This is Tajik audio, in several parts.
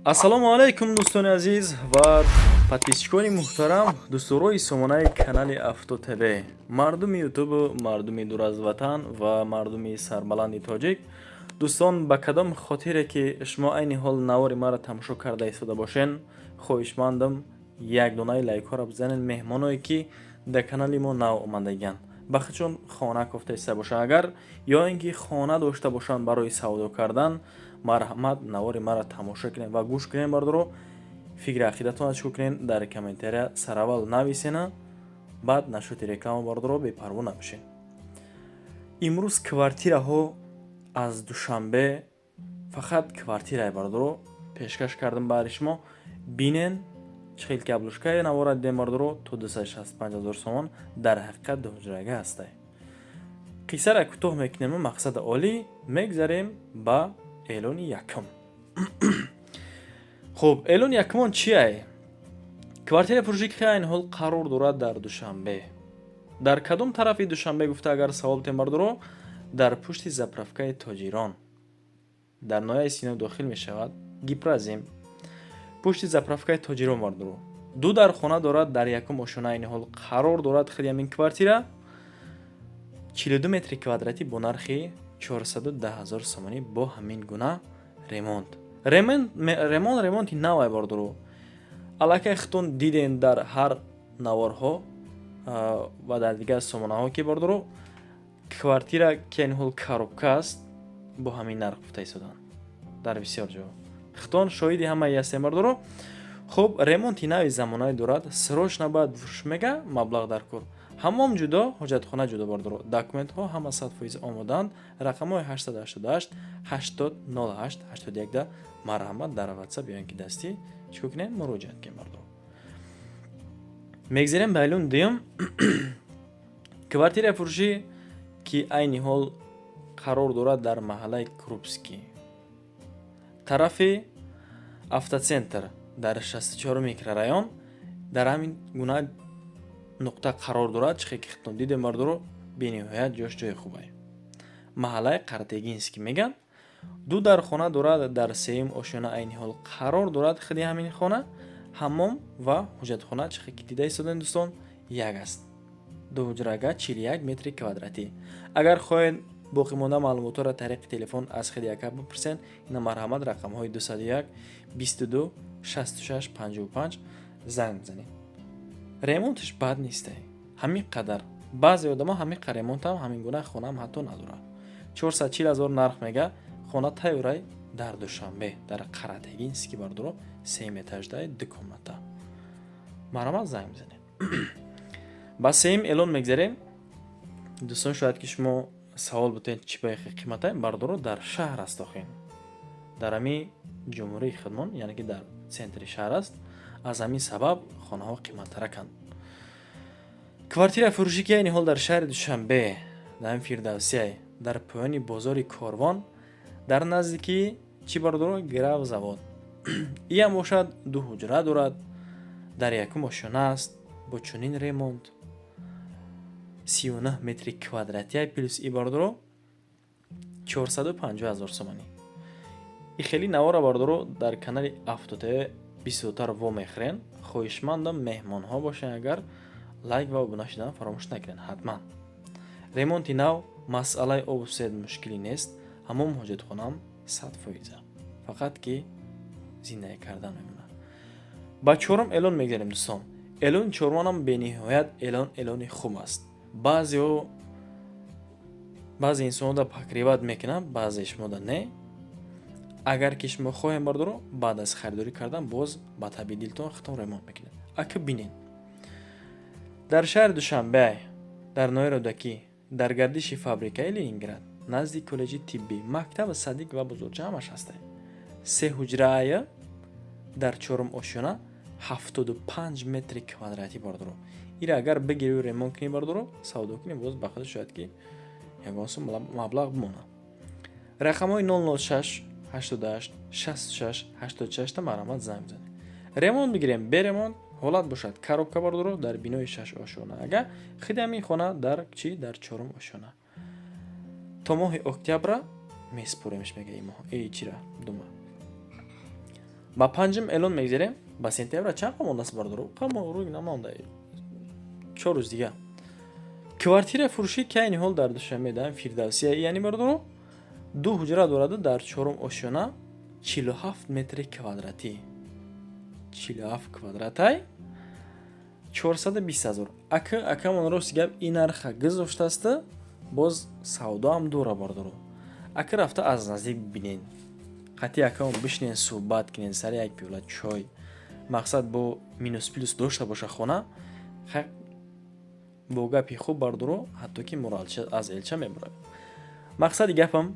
ассалому алайкум дӯстони азиз ва подписчикони муҳтарам, дӯстурои сомонаи канали Автотв, мардуми ютубу мардуми дур аз ватан ва мардуми сарбаланди тоҷик. дӯстон, ба кадом хотире ки шумо айни ҳол навори маро тамошо карда истода бошен, хоҳишмандам як донаи лайкҳоро бизанед. меҳмоное ки дар канали мо нав омадагиянд, бахичон хона кофта иста боша агар ё ин ки хона дошта бошанд барои савдо кардан, марҳамат навори маро тамошо кунед ва гӯш кунед. бардоро фикри ақидатонро чӣ кунед дар комментария сараввал нависена, баъд нашоти реклама бардоро бепарво набошед. имрӯз квартираҳо аз душанбе фақат квартирае бардоро пешкаш кардам баъри шумо. бинен чӣ хел ки аблушкае навора дидем бардоро то 265 000 сомон дар ҳақиқат дуҳуҷрага ҳастай. қиссаро кӯтоҳ мекунем, мақсади олӣ мегзарем ба эълони якум. хуб, эълони якумон чие? квартира фурӯшӣ ки айни ҳол қарор дорад дар душанбе. дар кадом тарафи душанбе гуфта агар савол битем бардоро, дар пушти заправкаи тоҷирон дар ноҳияи Сино дохил мешавад. гипразим пушти заправкаи тоҷирон бардоро ду дар хона дорад. дар якум ошона айни ҳол қарор дорад хели ҳамин квартира 42 метри квадрати бо нархи 410 000 сомонӣ бо ҳамин гуна ремонт. ремонти навай бардоро аллакай хитон диден дар ҳар наворҳо ва дар дигар сомонаҳо ки бардоро квартира ки айни ҳол коробка аст бо ҳамин нарх гуфта истодан дар бисёр ҷо. хитон шоҳиди ҳамаи ҳастем бардоро. хуб, ремонти нави замонаи дорад. срочно баъд фурӯш мега маблағ дар кор. ҳаммом ҷудо, ҳоҷатхона ҷудо бардоро. документҳо ҳама 100% омодаанд. рақамҳои 888 80 08 81 марҳамат дар WhatsApp ё ин ки дастӣ чӣ кунем муроҷиат кунем бардоро. мегзарем ба эълони дуюм. квартираи фурӯшӣ ки айни ҳол қарор дорад дар маҳаллаи Крупский, тарафи автоцентр дар 64 микрорайон. дар ҳамин гуна нуқта қарор дорад. чӣ хел ки хитон дидем бардоро бениҳоят ҷош ҷои хубае. маҳаллаи Қартегинский меган. ду дар хона дорад. дар сеюм ошёна айни ҳол қарор дорад хели ҳамин хона. ҳаммом ва ҳоҷатхона чӣ хел ки дида истодем дӯстон як аст. дуҳуҷрага 41 метри квадратӣ. агар хоҳед боқимонда маълумотро тариқи телефон аз хели яка бипурсен. ина марҳамат рақамҳои 201 22 66 55 занг бизанед. ремонтиш бад нестай. ҳамин қадар баъзе одамо ҳамин қадар ремонтам ҳамин гуна хонаам ҳатто надорад. 440 000 нарх мега. хона тайёрай дар душанбе дар Қаратегинский бардоро 3 этаждаи 2 комната. марҳамат занг бизанед. ба сеюм эълон мегзарем. дӯстон, шояд ки шумо савол бутен чӣ байхи қиматай бардоро дар шаҳр аст. охин дар ҳами ҷумҳурии хидмон, яъне ки дар центри шаҳр аст. аз ҳамин сабаб хонаҳо қиматтараканд. квартираи фурӯшӣ ки айни ҳол дар шаҳри душанбе дар фирдавсия дар поёни бозори Корвон дар наздики чӣ бардоро грав завод. иам бошад ду ҳуҷра дорад. дар якум ошона аст бо чунин ремонт 39 метри квадратия плюс и бардоро 450 000 сомонӣ. и хели навора бардоро дар канали Автотв бисёртар во мехӯрен. хоҳишмандам меҳмонҳо бошен агар лайк ва обуна шудан фаромӯш накунед ҳатман. ремонти нав масъалаи обу свет мушкилӣ нест. ҳамон ҳоҷатхонаам 100%. фақат ки зиндаги кардан мемонад. ба чорум эълон мегзарем дӯстон. эълони чорумонам бениҳоят эълони хуб аст. баъзе инсонода пакриват мекунанд, баъзе шумода не. агар ки шумо хоҳем бардоро баъд аз харидорӣ кардан боз ба таби дилтон хитон ремонт мекунед. ака бинен дар шаҳри душанбе дар ноҳияи Рӯдакӣ дар гардиши фабрикаи Ленинград назди коллеҷи тиббӣ мактаби садиқ ва бузурҷа ҳамаш ҳастад. 3 ҳуҷрая дар чорум ошона 75 метри квадратӣ бардоро. ира агар бигирӣ ремонт кунӣ бардоро савдо кунӣ боз ба худо шояд ки ягон сум маблағ бимонад. рақамҳои 006 88 66 86 та марҳамат занг бизанед. ремонт бигирем бе ремонт ҳолат бошад коробка бардоро дар бинои 6 ошона. ага хидами хона дар чӣ дар чорум ошона. то моҳи октябра меспуремш мега ин моҳ чира дума. ба панҷум эълон мегзарем. Ба сентябр чанд ҳам мондааст бардору? Қамо рӯй намонда. 4 рӯз дига. Квартира фурӯшӣ ки айни ҳол дар Душанбе дар Фирдавсия, яъни бардору 2 ҳуҷра дорад дар 4 ошона 47 метри квадратӣ. 47 квадратай 420,000. Акамон рост гап ин нарха гузоштааст, боз савдо ҳам дора бардору. Ака рафта аз наздик бинен. Қати акамон бишнен суҳбат кинен сари як пиёла чой. Мақсад бо минус плюс дошта боша хона. Бо гапи хуб бардору ҳатто ки моро аз элча мебурад. Мақсади гапам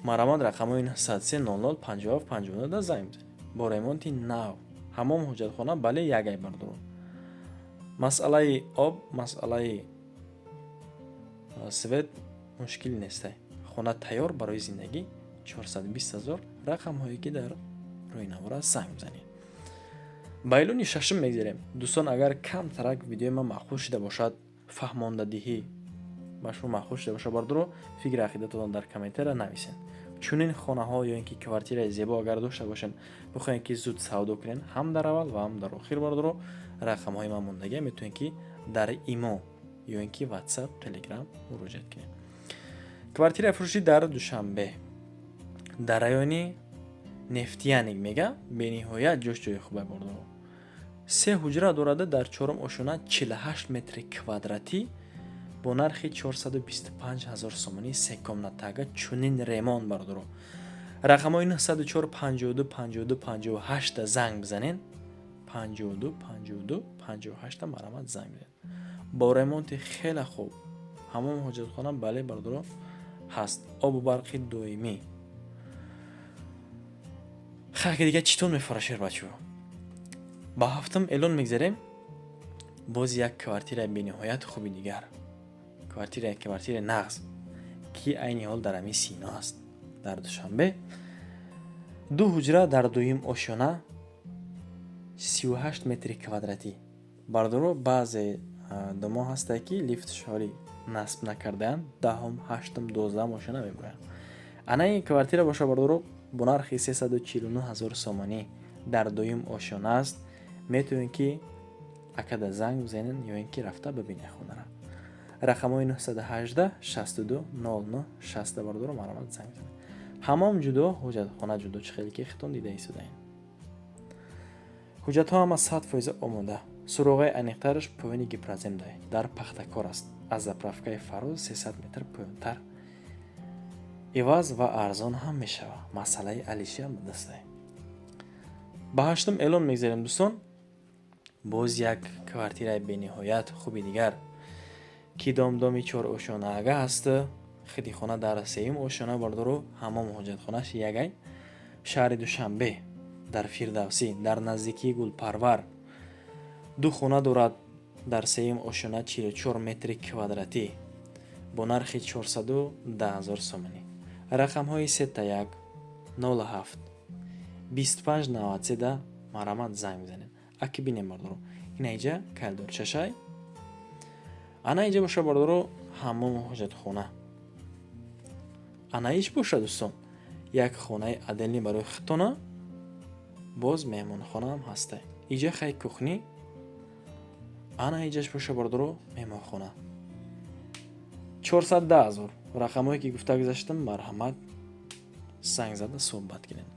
марамад рақамои 903 00 57 59 да занг бизанед. Бо ремонти нав ҳамом ҳоҷатхона бале ягай бардору. Масъалаи об, масъалаи свет мушкил нестай. Хона тайёр барои зиндагӣ 420,000 рақамҳое ки дар рӯйнавора занг бизанед. Ба эълони шашум мегзарем. Дӯстон, агар камтарак видеои ман маъқул шуда бошад, фаҳмондадиҳӣ ба шумо маъқул шуда бошад бардору фикри ақидататон дар комментария нависен. Чунин хонаҳо ё ин ки квартираи зебо агар дошта бошен, бихоҳен ки зуд савдо кунен, ҳам дар аввал ва ҳам дар охир бардору рақамҳои ман мондагӣ метавонед ки дар имо ё ин ки WhatsApp, Telegram муроҷиат кунед. Квартираи фурӯшӣ дар Душанбе дар райони Нефтяник мега бениҳоят ҷои хубе бардору. 3 ҳуҷра дорада дар 4 ошона 48 метри квадратӣ бо нархи 425,000 сомонӣ 3 комнатага чунин ремонт бардору. Рақамҳои 904 52 52 58 да занг бизанен. 52 52 58 да марамат занг бизанен. Бо ремонти хеле хуб. ҳамон ҳоҷатхона бале бардору ҳаст. Обу барқи доимӣ. хаки дига читон мефарашед бачо. Ба ҳафтум эълон мегзарем. Боз як квартираи бениҳоят хуби дигар. Квартираи нағз ки айни ҳол дар ҳамин Сино аст. Дар Душанбе 2 ҳуҷра дар 2 ошона 38 метри квадратӣ. Бардору баъзе домо ҳаста ки лифтшори насб накардаанд 10, 8, 12 ошона мебуранд. Ана ин квартира боша бардору бо нархи 349,000 сомонӣ дар 2 ошона аст. Метавонед ки акада занг бизанен ё ин ки рафта бибинед хонара. Рақамҳои 918 62 09 60 бардору марамат занг бизанед. ҳамом ҷудо, ҳоҷатхона ҷудо. Чӣ хеле ки хитон дида истудаин. ҳуҷҷатҳо ҳама 100% омода. Суроғаи аниқтараш поёни гипроземдай дар пахтакор аст. аз заправкаи Фароз 300 метр поёнтар. иваз ва арзон ҳам мешава. масъалаи алишиам ба дастай. Ба ҳаштум эълон мегзарем дӯстон. боз як квартираи бениҳоят хуби дигар ки домдоми 4 ошонаага аст. хидихона дар 3 ошона бардору ҳамом ҳоҷатхонаш ягай. шаҳри Душанбе дар Фирдавсӣ дар наздикии Гулпарвар 2 хона дорад дар 3 ошона 44 метри квадратӣ бо нархи 410,000 сомонӣ. рақамҳои 31 07 25 93 да марамат занг бизанед. аки бинем бардору ин айҷа калдорчашай. ана айҷа боша бардору ҳамом ҳоҷатхона. ана иш боша дӯстон. як хонаи аделӣ барои хитона. боз меҳмонхона ҳам ҳастай. иҷа хай кухни. ана иҷаш боша бардору меҳмонхона. 410,000. рақамҳое ки гуфта гузаштам марҳамат занг зада суҳбат кунед.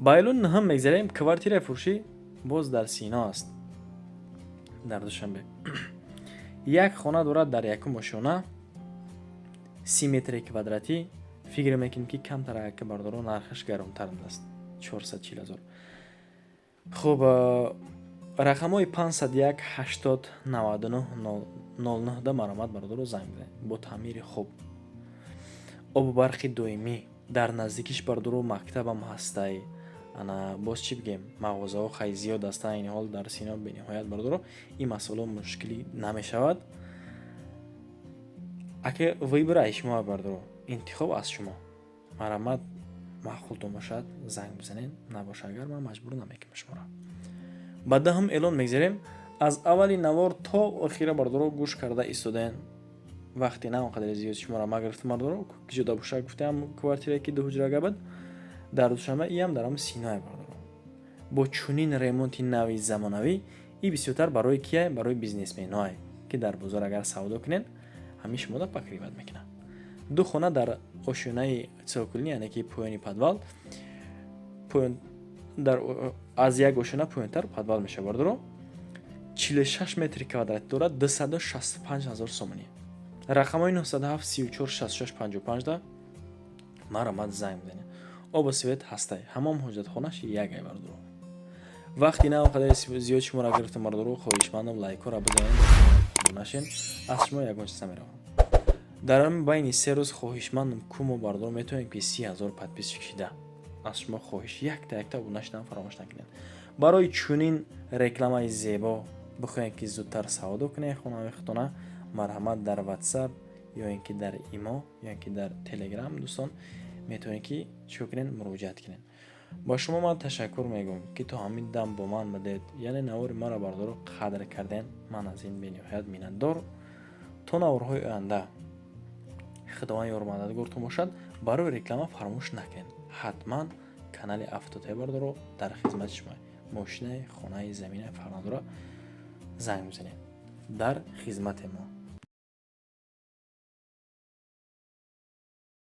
ба эълон ниҳам мегзарем. квартираи фурӯшӣ боз дар Сино аст. дар Душанбе. як хона дорад дар 1 ошона 30 метри квадратӣ. фикр мекунем ки камтарак бардору нархаш гаронтар аст. 440,000. хуб, рақамҳои 501 80 99 09 да маромад бардору занг бизанед. бо таъмири хуб. обу барқи доимӣ. дар наздикиш бардору мактабам ҳастай. ана боз чӣ бигем, мағозаҳо хай зиёд ҳастанд. айни ҳол дар Сино бениҳоят бардору ин масъала мушкилӣ намешавад. ака выбираи шумо бардору интихоб аз шумо. марамат маъқултон бошад занг бизанед. набоша агар ман маҷбур намекунам шуморо. ба даҳум эълон мегзарем. аз аввали навор то охира бардору гӯш карда истодаен. вақти на он қадри зиёд шуморо ма гирифтам бардору ки ҷудо боша гуфтам квартирае ки 2 ҳуҷра габад дар Душанбе иам дар ҳам Синои бардору. бо чунин ремонти нави замонавӣ и бисёртар барои кие? Барои бизнесменҳое ки дар бозор агар савдо кунен ҳамин шумода покриват мекунад. ду хона дар ошӯнаи цокулни яъне ки поёни подвал дар аз як ошӯна поёнтар подвал мешавардро 46 метри квадрат дорад 265 000 сомонӣ. рақамҳои 907 34 66 55 да марамат занг бизанед. обу свет ҳастай ҳамом ҳоҷатхонаш як ай бардро. вақти на қадари зиёд шуморо гирифта мардро хоҳишмандам лайкора бизанед нашин аз шумо ягон чиза меравам. дар байни 3 рӯз хоҳишмандам кумо бардор метавонем ки 30 000 подписчик шида. аз шумо хоҳиш якта бунашидан фаромӯш накунед. барои чунин рекламаи зебо бихоҳед ки зудтар савдо кунед хонаи худтона марҳамат дар WhatsApp ё ин ки дар имо ё ин ки дар Telegram дӯстон метавонед ки чико кунед муроҷиат кунед. ба шумо ман ташаккур мегӯям ки то ҳамин дам бо ман будед яъне навори маро бардор қадр карден. ман аз ин бениҳоят миннатдор. то наворҳои оянда худованд ёр мададгортон бошад. барои реклама фаромӯш накунед. ҳатман канали Автотаи бардоро дар хизмати шумо. мошинаи хонаи заминаи фарҳандро занг бизанед. дар хизмати мо.